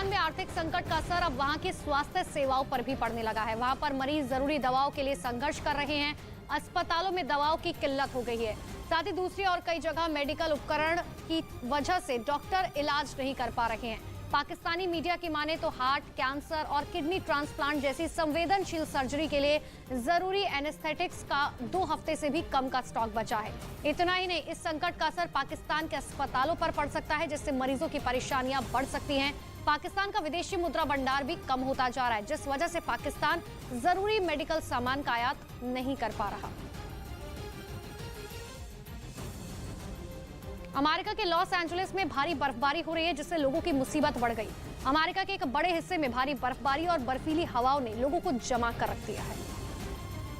राजस्थान में आर्थिक संकट का असर अब वहां की स्वास्थ्य सेवाओं पर भी पड़ने लगा है। वहां पर मरीज जरूरी दवाओं के लिए संघर्ष कर रहे हैं। अस्पतालों में दवाओं की किल्लत हो गई है। साथ ही दूसरी और कई जगह मेडिकल उपकरण की वजह से डॉक्टर इलाज नहीं कर पा रहे हैं। पाकिस्तानी मीडिया की माने तो हार्ट, कैंसर और किडनी ट्रांसप्लांट जैसी संवेदनशील सर्जरी के लिए जरूरी एनेस्थेटिक्स का 2 हफ्ते से भी कम का स्टॉक बचा है। इतना ही नहीं, इस संकट का असर पाकिस्तान के अस्पतालों पर पड़ सकता है, जिससे मरीजों की परेशानियां बढ़ सकती हैं। पाकिस्तान का विदेशी मुद्रा भंडार भी कम होता जा रहा है, जिस वजह से पाकिस्तान जरूरी मेडिकल सामान का आयात नहीं कर पा रहा। अमेरिका के लॉस एंजलिस में भारी बर्फबारी हो रही है, जिससे लोगों की मुसीबत बढ़ गई। अमेरिका के एक बड़े हिस्से में भारी बर्फबारी और बर्फीली हवाओं ने लोगों को जमा कर रख दिया है।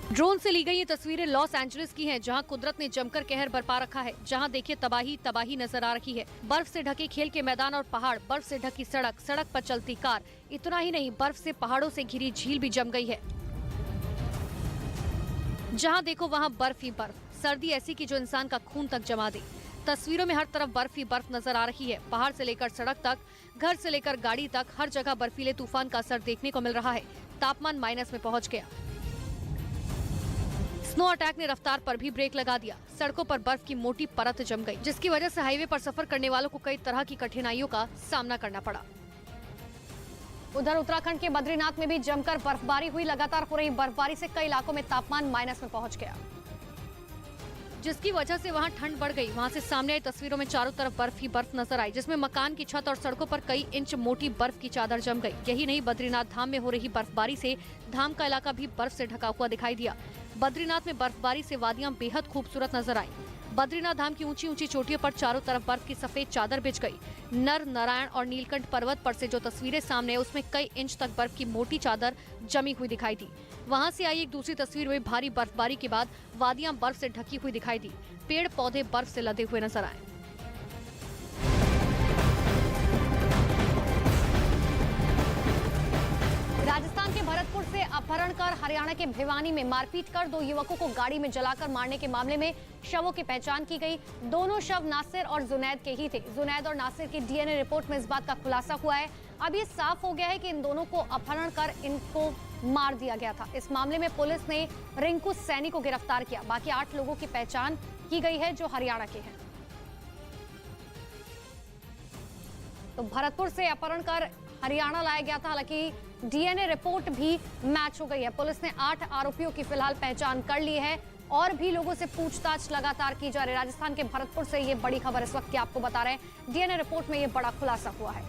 ड्रोन से ली गई ये तस्वीरें लॉस एंजलिस की हैं, जहां कुदरत ने जमकर कहर बरपा रखा है। जहां देखिए तबाही तबाही नजर आ रही है। बर्फ से ढके खेल के मैदान और पहाड़, बर्फ से ढकी सड़क, सड़क पर चलती कार। इतना ही नहीं, बर्फ से पहाड़ों से घिरी झील भी जम गई है। जहाँ देखो वहाँ बर्फ ही बर्फ। सर्दी ऐसी की जो इंसान का खून तक जमा दे। तस्वीरों में हर तरफ बर्फ ही बर्फ नजर आ रही है। पहाड़ से लेकर सड़क तक, घर से लेकर गाड़ी तक, हर जगह बर्फीले तूफान का असर देखने को मिल रहा है। तापमान माइनस में पहुंच गया। स्नो अटैक ने रफ्तार पर भी ब्रेक लगा दिया। सड़कों पर बर्फ की मोटी परत जम गई, जिसकी वजह से हाईवे पर सफर करने वालों को कई तरह की कठिनाइयों का सामना करना पड़ा। उधर उत्तराखंड के बद्रीनाथ में भी जमकर बर्फबारी हुई। लगातार हो रही बर्फबारी से कई इलाकों में तापमान माइनस में पहुंच गया, जिसकी वजह से वहां ठंड बढ़ गई। वहां से सामने आई तस्वीरों में चारों तरफ बर्फ ही बर्फ नजर आई, जिसमें मकान की छत और सड़कों पर कई इंच मोटी बर्फ की चादर जम गई। यही नहीं, बद्रीनाथ धाम में हो रही बर्फबारी से धाम का इलाका भी बर्फ से ढका हुआ दिखाई दिया। बद्रीनाथ में बर्फबारी से वादियां बेहद खूबसूरत नजर आई। बद्रीनाथ धाम की ऊंची ऊंची चोटियों पर चारों तरफ बर्फ की सफेद चादर बिछ गई। नर नारायण और नीलकंठ पर्वत पर से जो तस्वीरें सामने है, उसमें कई इंच तक बर्फ की मोटी चादर जमी हुई दिखाई दी। वहां से आई एक दूसरी तस्वीर में भारी बर्फबारी के बाद वादियां बर्फ से ढकी हुई दिखाई दी। पेड़ पौधे बर्फ से लदे हुए नजर आए। राजस्थान के भरतपुर से अपहरण कर हरियाणा के भिवानी में मारपीट कर 2 युवकों को गाड़ी में जलाकर मारने के मामले में शवों की पहचान की गई। दोनों शव नासिर और जुनैद के ही थे। जुनैद और नासिर की डीएनए रिपोर्ट में इस बात का खुलासा हुआ है। अब ये साफ हो गया है कि इन दोनों को अपहरण कर इनको मार दिया गया था। इस मामले में पुलिस ने रिंकू सैनी को गिरफ्तार किया। बाकी 8 लोगों की पहचान की गई है जो हरियाणा के हैं। तो भरतपुर से अपहरण कर हरियाणा लाया गया था। हालांकि डीएनए रिपोर्ट भी मैच हो गई है। पुलिस ने 8 आरोपियों की फिलहाल पहचान कर ली है और भी लोगों से पूछताछ लगातार की जा रही है। राजस्थान के भरतपुर से ये बड़ी खबर इस वक्त की आपको बता रहे हैं। डीएनए रिपोर्ट में ये बड़ा खुलासा हुआ है।